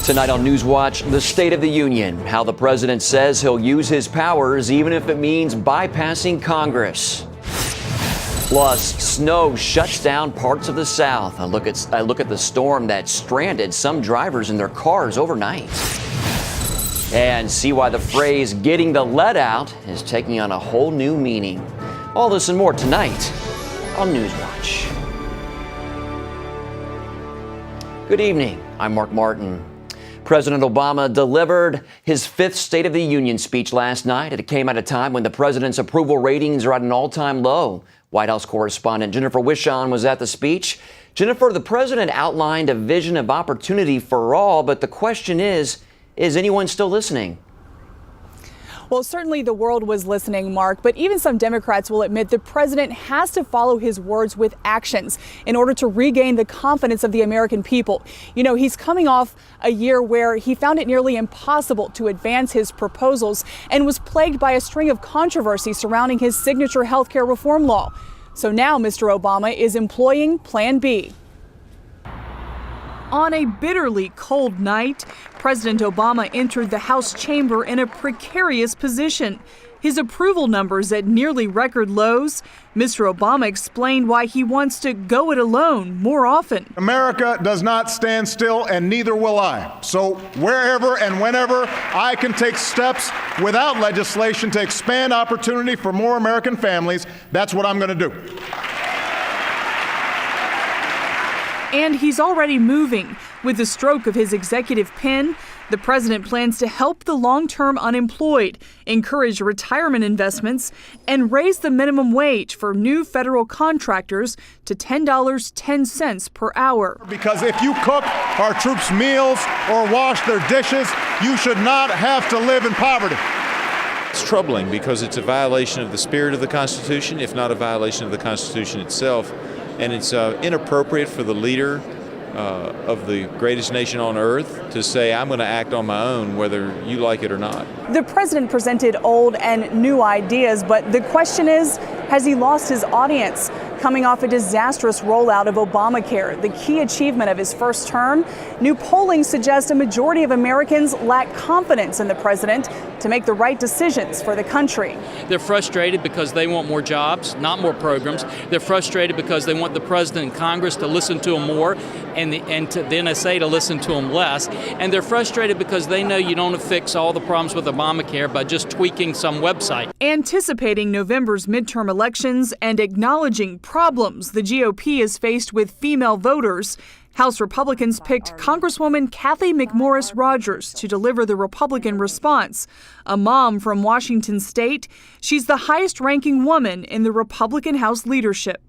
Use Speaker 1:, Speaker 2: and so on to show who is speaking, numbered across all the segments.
Speaker 1: Tonight on NewsWatch, the State of the Union, how the president says he'll use his powers even if it means bypassing Congress. Plus, snow shuts down parts of the South. I look at the storm that stranded some drivers in their cars overnight. And see why the phrase "getting the lead out" is taking on a whole new meaning. All this and more tonight on NewsWatch. Good evening. I'm Mark Martin. President Obama delivered his fifth State of the Union speech last night. It came at a time when the president's approval ratings are at an all-time low. White House correspondent Jennifer Wishon was at the speech. Jennifer, the president outlined a vision of opportunity for all, but the question is anyone still listening?
Speaker 2: Well, certainly the world was listening, Mark, but even some Democrats will admit the president has to follow his words with actions in order to regain the confidence of the American people. You know, he's coming off a year where he found it nearly impossible to advance his proposals and was plagued by a string of controversy surrounding his signature health care reform law. So now Mr. Obama is employing Plan B. On a bitterly cold night, President Obama entered the House chamber in a precarious position. His approval numbers at nearly record lows. Mr. Obama explained why he wants to go it alone more often.
Speaker 3: America does not stand still, and neither will I. So wherever and whenever I can take steps without legislation to expand opportunity for more American families, that's what I'm going to do.
Speaker 2: And he's already moving. With the stroke of his executive pen, the president plans to help the long-term unemployed, encourage retirement investments, and raise the minimum wage for new federal contractors to $10.10 per hour.
Speaker 3: Because if you cook our troops' meals or wash their dishes, you should not have to live in poverty.
Speaker 4: It's troubling because it's a violation of the spirit of the Constitution, if not a violation of the Constitution itself. And it's inappropriate for the leader of the greatest nation on earth to say, I'm going to act on my own, whether you like it or not.
Speaker 2: The president presented old and new ideas, but the question is, has he lost his audience? Coming off a disastrous rollout of Obamacare, the key achievement of his first term, new polling suggests a majority of Americans lack confidence in the president to make the right decisions for the country.
Speaker 5: They're frustrated because they want more jobs, not more programs. They're frustrated because they want the president and Congress to listen to them more and the NSA to listen to them less. And they're frustrated because they know you don't fix all the problems with Obamacare by just tweaking some website.
Speaker 2: Anticipating November's midterm elections and acknowledging problems the GOP is faced with female voters, House Republicans picked Congresswoman Kathy McMorris Rodgers to deliver the Republican response. A mom from Washington State, she's the highest-ranking woman in the Republican House leadership.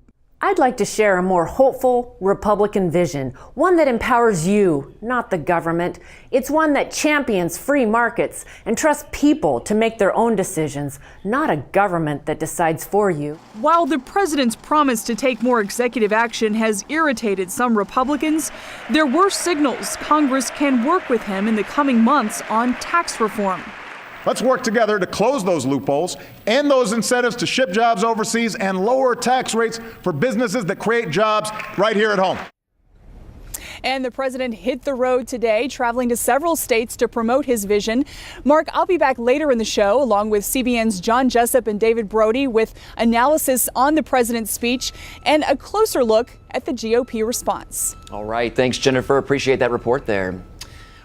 Speaker 6: I'd like to share a more hopeful Republican vision, one that empowers you, not the government. It's one that champions free markets and trusts people to make their own decisions, not a government that decides for you.
Speaker 2: While the president's promise to take more executive action has irritated some Republicans, there were signals Congress can work with him in the coming months on tax reform.
Speaker 3: Let's work together to close those loopholes, end those incentives to ship jobs overseas, and lower tax rates for businesses that create jobs right here at home.
Speaker 2: And the president hit the road today, traveling to several states to promote his vision. Mark, I'll be back later in the show, along with CBN's John Jessup and David Brody, with analysis on the president's speech and a closer look at the GOP response.
Speaker 1: All right. Thanks, Jennifer. Appreciate that report there.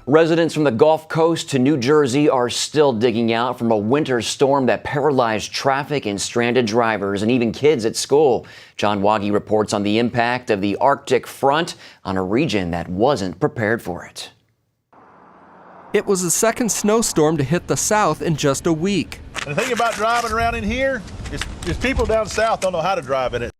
Speaker 1: Residents from the Gulf Coast to New Jersey are still digging out from a winter storm that paralyzed traffic and stranded drivers and even kids at school. John Waggy reports on the impact of the Arctic front on a region that wasn't prepared for it.
Speaker 7: It was the second snowstorm to hit the South in just a week.
Speaker 8: The thing about driving around in here is people down south don't know how to drive in it.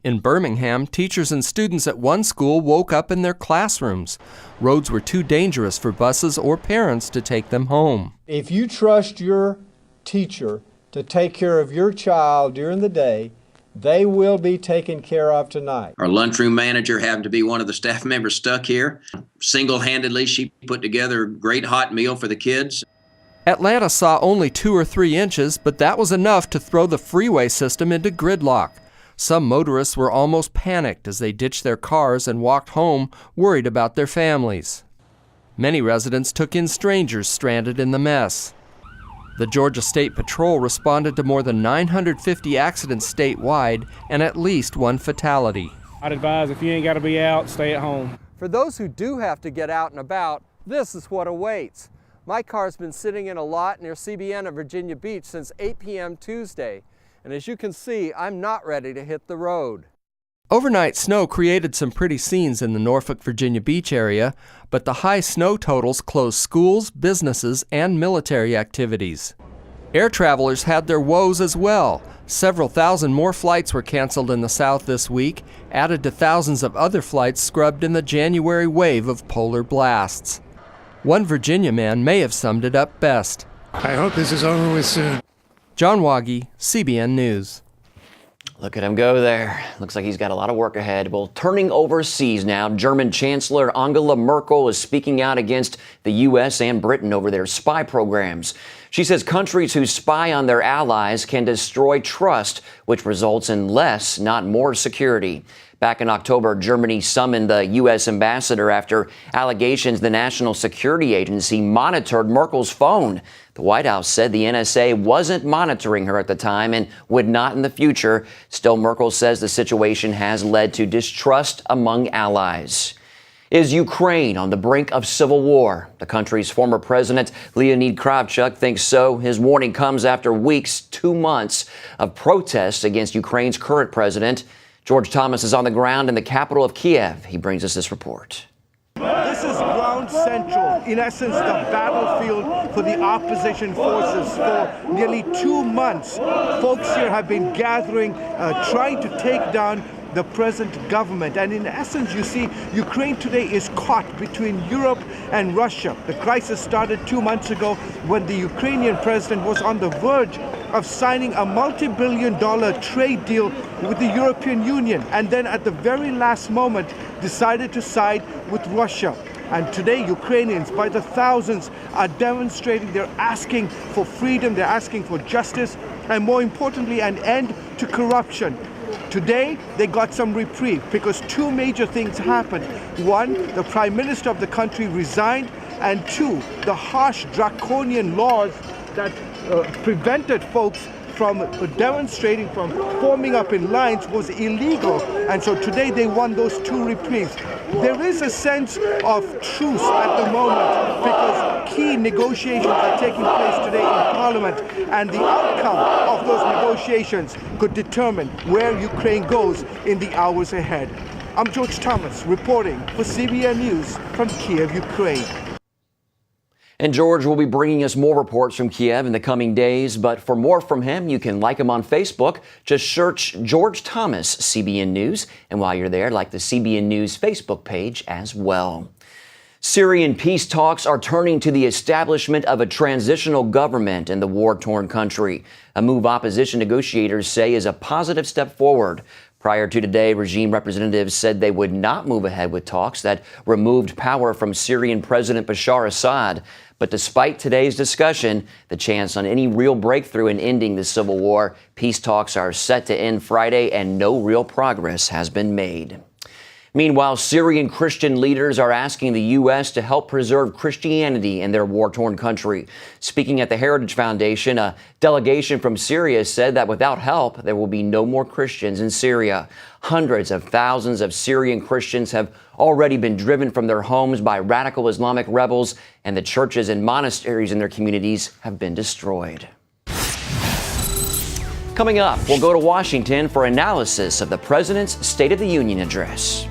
Speaker 7: In Birmingham, teachers and students at one school woke up in their classrooms. Roads were too dangerous for buses or parents to take them home.
Speaker 9: If you trust your teacher to take care of your child during the day, they will be taken care of tonight.
Speaker 10: Our lunchroom manager happened to be one of the staff members stuck here. Single-handedly, she put together a great hot meal for the kids.
Speaker 7: Atlanta saw only 2 or 3 inches, but that was enough to throw the freeway system into gridlock. Some motorists were almost panicked as they ditched their cars and walked home, worried about their families. Many residents took in strangers stranded in the mess. The Georgia State Patrol responded to more than 950 accidents statewide and at least one fatality.
Speaker 11: I'd advise if you ain't got to be out, stay at home.
Speaker 7: For those who do have to get out and about, this is what awaits. My car's been sitting in a lot near CBN at Virginia Beach since 8 p.m. Tuesday, and as you can see, I'm not ready to hit the road. Overnight snow created some pretty scenes in the Norfolk, Virginia Beach area, but the high snow totals closed schools, businesses, and military activities. Air travelers had their woes as well. Several thousand more flights were canceled in the South this week, added to thousands of other flights scrubbed in the January wave of polar blasts. One Virginia man may have summed it up best.
Speaker 12: I hope this is over with soon.
Speaker 7: John Waggy, CBN News.
Speaker 1: Look at him go there. Looks like he's got a lot of work ahead. Well, turning overseas now, German Chancellor Angela Merkel is speaking out against the U.S. and Britain over their spy programs. She says countries who spy on their allies can destroy trust, which results in less, not more security. Back in October, Germany summoned the U.S. ambassador after allegations the National Security Agency monitored Merkel's phone. The White House said the NSA wasn't monitoring her at the time and would not in the future. Still, Merkel says the situation has led to distrust among allies. Is Ukraine on the brink of civil war? The country's former president, Leonid Kravchuk, thinks so. His warning comes after weeks, 2 months, of protests against Ukraine's current president. George Thomas is on the ground in the capital of Kiev. He brings us this report.
Speaker 13: This is ground central, in essence, the battlefield for the opposition forces. For nearly 2 months, folks here have been gathering, trying to take down the present government. And in essence, you see, Ukraine today is caught between Europe and Russia. The crisis started 2 months ago when the Ukrainian president was on the verge of signing a multi-billion-dollar trade deal with the European Union, and then at the very last moment decided to side with Russia. And today, Ukrainians, by the thousands, are demonstrating. They're asking for freedom, they're asking for justice, and more importantly, an end to corruption. Today, they got some reprieve because 2 major things happened. 1, the prime minister of the country resigned, and 2, the harsh draconian laws that prevented folks from demonstrating, from forming up in lines, was illegal. And so today they won those 2 reprieves. There is a sense of truce at the moment because key negotiations are taking place today in Parliament, and the outcome of those negotiations could determine where Ukraine goes in the hours ahead. I'm George Thomas reporting for CBN News from Kiev, Ukraine.
Speaker 1: And George will be bringing us more reports from Kiev in the coming days. But for more from him, you can like him on Facebook. Just search George Thomas CBN News. And while you're there, like the CBN News Facebook page as well. Syrian peace talks are turning to the establishment of a transitional government in the war-torn country, a move opposition negotiators say is a positive step forward. Prior to today, regime representatives said they would not move ahead with talks that removed power from Syrian President Bashar Assad. But despite today's discussion, the chance on any real breakthrough in ending the civil war, peace talks are set to end Friday and no real progress has been made. Meanwhile, Syrian Christian leaders are asking the U.S. to help preserve Christianity in their war-torn country. Speaking at the Heritage Foundation, a delegation from Syria said that without help, there will be no more Christians in Syria. Hundreds of thousands of Syrian Christians have already been driven from their homes by radical Islamic rebels, and the churches and monasteries in their communities have been destroyed. Coming up, we'll go to Washington for analysis of the President's State of the Union address.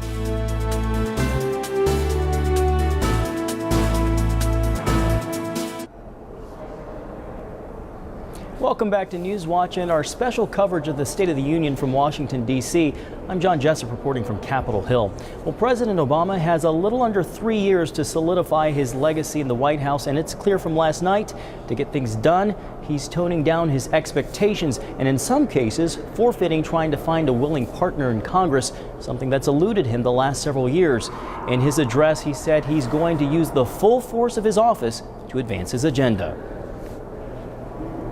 Speaker 14: Welcome back to NewsWatch and our special coverage of the State of the Union from Washington, D.C. I'm John Jessup reporting from Capitol Hill. Well, President Obama has a little under 3 years to solidify his legacy in the White House, and it's clear from last night, to get things done, he's toning down his expectations and in some cases forfeiting trying to find a willing partner in Congress, something that's eluded him the last several years. In his address, he said he's going to use the full force of his office to advance his agenda.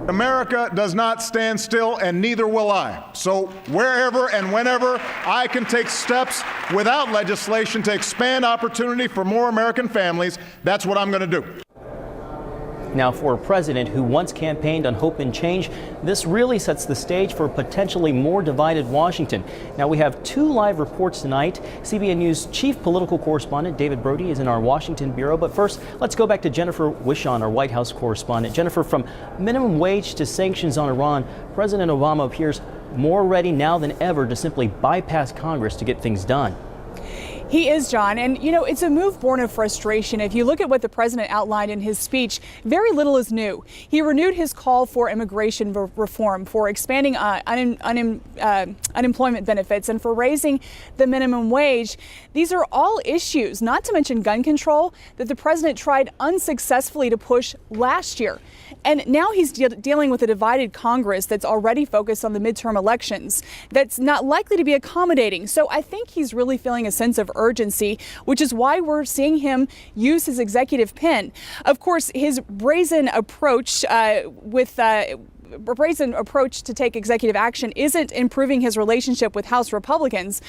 Speaker 3: America does not stand still, and neither will I. So wherever and whenever I can take steps without legislation to expand opportunity for more American families, that's what I'm going to do.
Speaker 14: Now, for a president who once campaigned on hope and change, this really sets the stage for a potentially more divided Washington. Now, we have two live reports tonight. CBN News chief political correspondent David Brody is in our Washington bureau. But first, let's go back to Jennifer Wishon, our White House correspondent. Jennifer, from minimum wage to sanctions on Iran, President Obama appears more ready now than ever to simply bypass Congress to get things done.
Speaker 2: He is, John, and you know, it's a move born of frustration. If you look at what the president outlined in his speech, very little is new. He renewed his call for immigration reform, for expanding unemployment benefits, and for raising the minimum wage. These are all issues, not to mention gun control, that the president tried unsuccessfully to push last year. And now he's dealing with a divided Congress that's already focused on the midterm elections, that's not likely to be accommodating. So I think he's really feeling a sense of urgency, which is why we're seeing him use his executive pen. Of course, his brazen approach to take executive action isn't improving his relationship with House Republicans.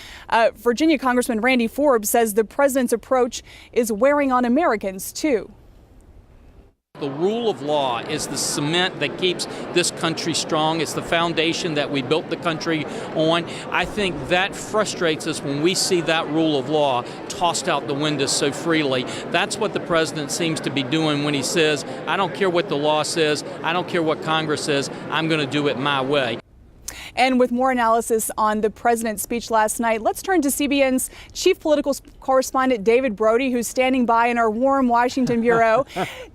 Speaker 2: Virginia Congressman Randy Forbes says the president's approach is wearing on Americans, too.
Speaker 5: The rule of law is the cement that keeps this country strong. It's the foundation that we built the country on. I think that frustrates us when we see that rule of law tossed out the window so freely. That's what the president seems to be doing when he says, I don't care what the law says, I don't care what Congress says, I'm going to do it my way.
Speaker 2: And with more analysis on the president's speech last night, let's turn to CBN's chief political correspondent, David Brody, who's standing by in our warm Washington bureau.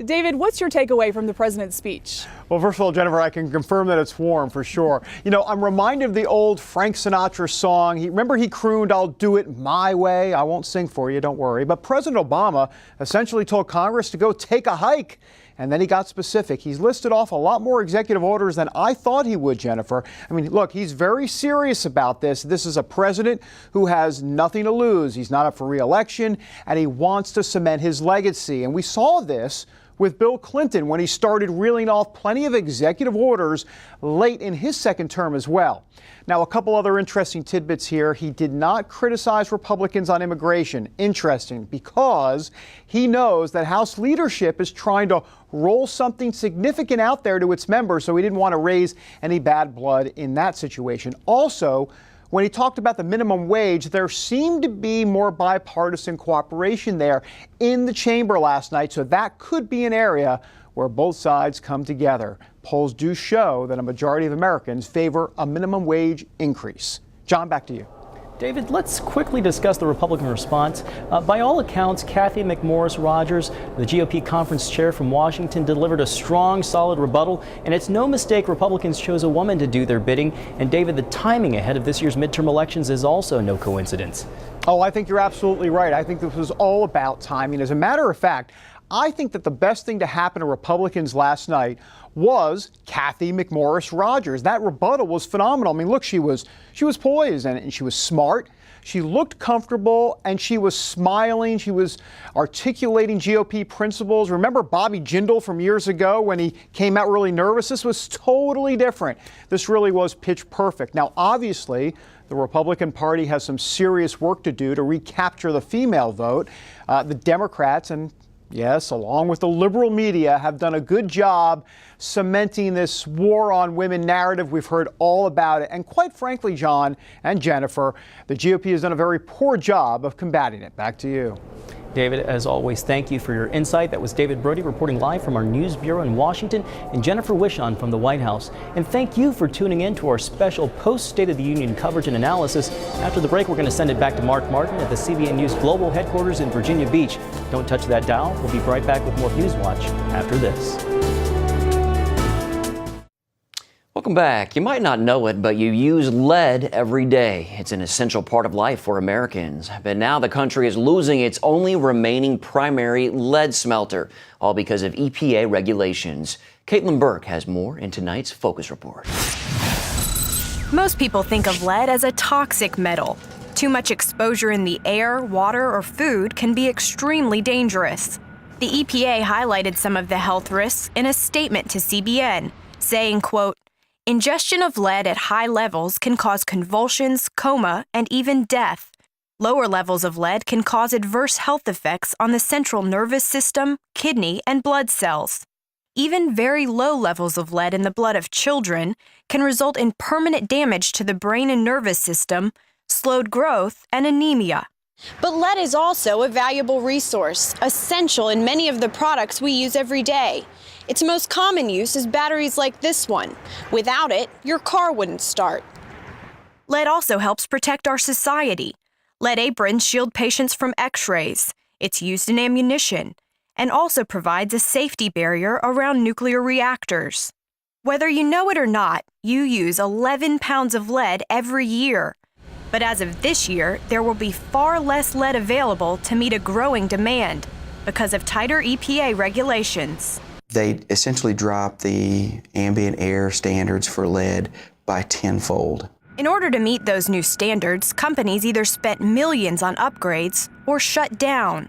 Speaker 2: David, what's your takeaway from the president's speech?
Speaker 15: Well, first of all, Jennifer, I can confirm that it's warm for sure. You know, I'm reminded of the old Frank Sinatra song. Remember he crooned, I'll do it my way. I won't sing for you, don't worry. But President Obama essentially told Congress to go take a hike. And then he got specific. He's listed off a lot more executive orders than I thought he would, Jennifer. I mean, look, he's very serious about this. This is a president who has nothing to lose. He's not up for re-election, and he wants to cement his legacy. And we saw this with Bill Clinton when he started reeling off plenty of executive orders late in his second term as well. Now, a couple other interesting tidbits here. He did not criticize Republicans on immigration. Interesting, because he knows that House leadership is trying to roll something significant out there to its members, so he didn't want to raise any bad blood in that situation. Also, when he talked about the minimum wage, there seemed to be more bipartisan cooperation there in the chamber last night, so that could be an area where both sides come together. Polls do show that a majority of Americans favor a minimum wage increase. John, back to you.
Speaker 14: David, let's quickly discuss the Republican response. By all accounts, Kathy McMorris Rodgers, the GOP conference chair from Washington, delivered a strong, solid rebuttal. And it's no mistake Republicans chose a woman to do their bidding. And David, the timing ahead of this year's midterm elections is also no coincidence.
Speaker 15: Oh, I think you're absolutely right. I think this was all about timing. As a matter of fact, I think that the best thing to happen to Republicans last night was Kathy McMorris Rodgers. That rebuttal was phenomenal. I mean, look, she was poised and she was smart. She looked comfortable and she was smiling. She was articulating GOP principles. Remember Bobby Jindal from years ago when he came out really nervous? This was totally different. This really was pitch perfect. Now, obviously, the Republican Party has some serious work to do to recapture the female vote. The Democrats and yes, along with the liberal media, have done a good job cementing this war on women narrative. We've heard all about it. And quite frankly, John and Jennifer, the GOP has done a very poor job of combating it. Back to you.
Speaker 14: David, as always, thank you for your insight. That was David Brody reporting live from our news bureau in Washington, and Jennifer Wishon from the White House. And thank you for tuning in to our special post-State of the Union coverage and analysis. After the break, we're going to send it back to Mark Martin at the CBN News Global headquarters in Virginia Beach. Don't touch that dial. We'll be right back with more NewsWatch after this.
Speaker 1: Welcome back. You might not know it, but you use lead every day. It's an essential part of life for Americans. But now the country is losing its only remaining primary lead smelter, all because of EPA regulations. Caitlin Burke has more in tonight's Focus Report.
Speaker 16: Most people think of lead as a toxic metal. Too much exposure in the air, water, or food can be extremely dangerous. The EPA highlighted some of the health risks in a statement to CBN. saying, quote, "Ingestion of lead at high levels can cause convulsions, coma, and even death. Lower levels of lead can cause adverse health effects on the central nervous system, kidney, and blood cells. Even very low levels of lead in the blood of children can result in permanent damage to the brain and nervous system, slowed growth, and anemia."
Speaker 17: But lead is also a valuable resource, essential in many of the products we use every day. Its most common use is batteries like this one. Without it, your car wouldn't start.
Speaker 16: Lead also helps protect our society. Lead aprons shield patients from X-rays. It's used in ammunition, and also provides a safety barrier around nuclear reactors. Whether you know it or not, you use 11 pounds of lead every year. But as of this year, there will be far less lead available to meet a growing demand because of tighter EPA regulations.
Speaker 18: They essentially dropped the ambient air standards for lead by tenfold.
Speaker 16: In order to meet those new standards, companies either spent millions on upgrades or shut down.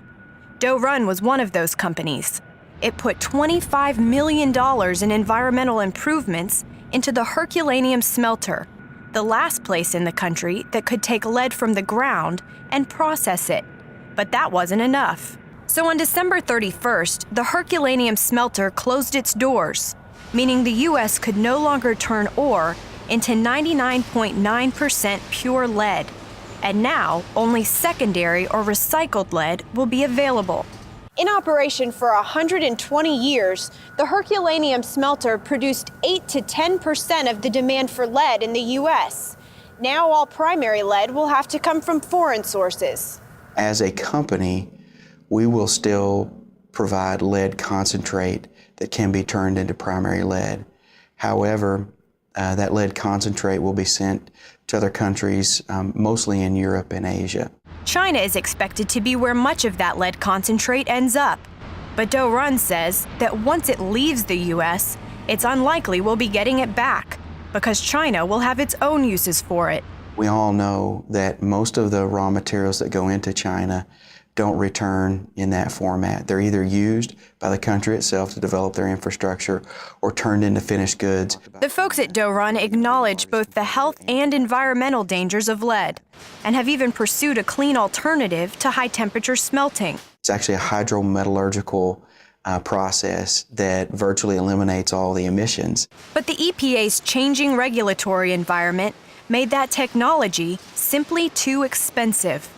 Speaker 16: Doe Run was one of those companies. It put $25 million in environmental improvements into the Herculaneum smelter, the last place in the country that could take lead from the ground and process it. But that wasn't enough. So on December 31st, the Herculaneum smelter closed its doors, meaning the U.S. could no longer turn ore into 99.9% pure lead. And now, only secondary or recycled lead will be available.
Speaker 17: In operation for 120 years, the Herculaneum smelter produced 8 to 10% of the demand for lead in the U.S. Now all primary lead will have to come from foreign sources.
Speaker 18: As a company, we will still provide lead concentrate that can be turned into primary lead. However, that lead concentrate will be sent to other countries, mostly in Europe and Asia.
Speaker 16: China is expected to be where much of that lead concentrate ends up. But Doe Run says that once it leaves the U.S., it's unlikely we'll be getting it back because China will have its own uses for it.
Speaker 18: We all know that most of the raw materials that go into China don't return in that format. They're either used by the country itself to develop their infrastructure or turned into finished goods.
Speaker 16: The folks at Doe Run acknowledge both the health and environmental dangers of lead and have even pursued a clean alternative to high-temperature smelting.
Speaker 18: It's actually a hydrometallurgical process that virtually eliminates all the emissions.
Speaker 16: But the EPA's changing regulatory environment made that technology simply too expensive.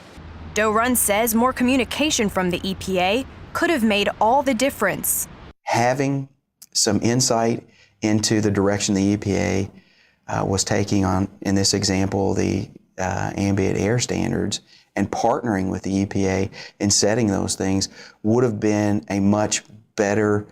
Speaker 16: Doe Run says more communication from the EPA could have made all the difference.
Speaker 18: Having some insight into the direction the EPA was taking on, in this example, the ambient air standards, and partnering with the EPA in setting those things would have been a much better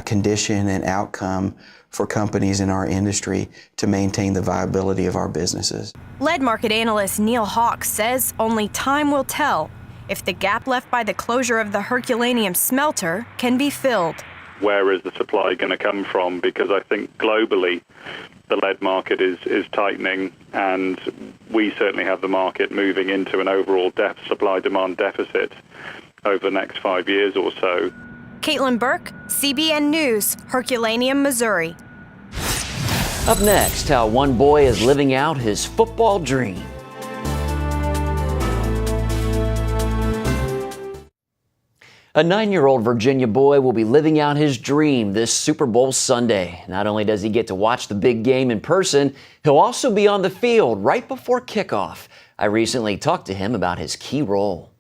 Speaker 18: condition and outcome for companies in our industry to maintain the viability of our businesses.
Speaker 16: Lead market analyst Neil Hawks says only time will tell if the gap left by the closure of the Herculaneum smelter can be filled.
Speaker 19: Where is the supply going to come from? Because I think globally the lead market is tightening, and we certainly have the market moving into an overall supply-demand deficit over the next 5 years or so.
Speaker 16: Caitlin Burke, CBN News, Herculaneum, Missouri.
Speaker 1: Up next, how one boy is living out his football dream. A 9-year-old Virginia boy will be living out his dream this Super Bowl Sunday. Not only does he get to watch the big game in person, he'll also be on the field right before kickoff. I recently talked to him about his key role.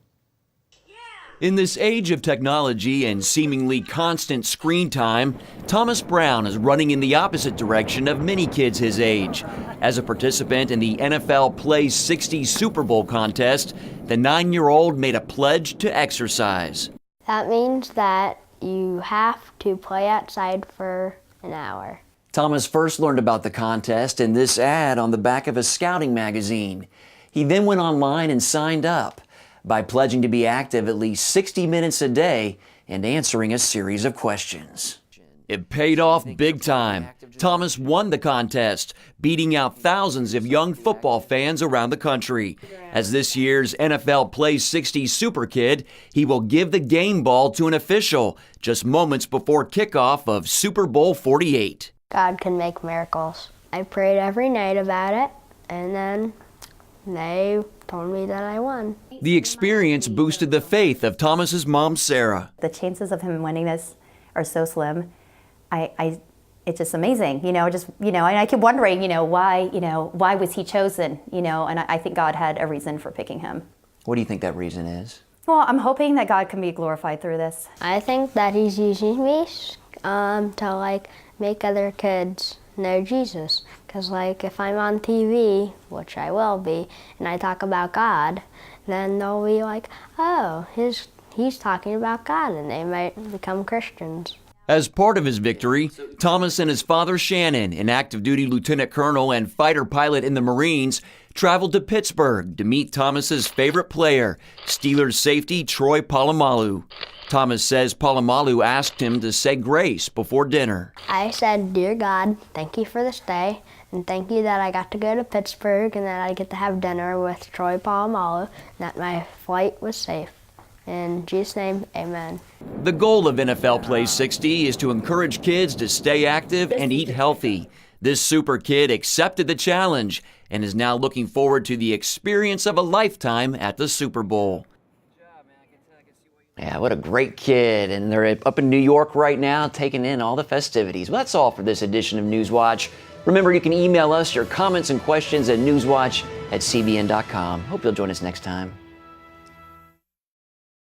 Speaker 1: In this age of technology and seemingly constant screen time, Thomas Brown is running in the opposite direction of many kids his age. As a participant in the NFL Plays 60 Super Bowl contest, the 9-year-old made a pledge to exercise.
Speaker 20: That means that you have to play outside for an hour.
Speaker 1: Thomas first learned about the contest in this ad on the back of a scouting magazine. He then went online and signed up by pledging to be active at least 60 minutes a day and answering a series of questions. It paid off big time. Thomas won the contest, beating out thousands of young football fans around the country. As this year's NFL Plays 60 Super Kid, he will give the game ball to an official just moments before kickoff of Super Bowl 48.
Speaker 20: God can make miracles. I prayed every night about it, and then they told me that I won.
Speaker 1: The experience boosted the faith of Thomas's mom, Sarah.
Speaker 21: The chances of him winning this are so slim. It's just amazing, and I keep wondering, why was he chosen, and I think God had a reason for picking him.
Speaker 1: What do you think that reason is?
Speaker 21: Well, I'm hoping that God can be glorified through this.
Speaker 20: I think that he's using me to make other kids know Jesus. Because if I'm on TV, which I will be, and I talk about God, then they'll be like, oh, he's talking about God, and they might become Christians.
Speaker 1: As part of his victory, Thomas and his father Shannon, an active duty lieutenant colonel and fighter pilot in the Marines, traveled to Pittsburgh to meet Thomas's favorite player, Steelers safety Troy Polamalu. Thomas says Polamalu asked him to say grace before dinner.
Speaker 20: I said, Dear God, thank you for this day, and thank you that I got to go to Pittsburgh and that I get to have dinner with Troy Polamalu, and that my flight was safe. In Jesus' name, amen.
Speaker 1: The goal of NFL Play 60 is to encourage kids to stay active and eat healthy. This super kid accepted the challenge and is now looking forward to the experience of a lifetime at the Super Bowl. Yeah, what a great kid. And they're up in New York right now taking in all the festivities. Well, that's all for this edition of NewsWatch. Remember, you can email us your comments and questions at newswatch@cbn.com. Hope you'll join us next time.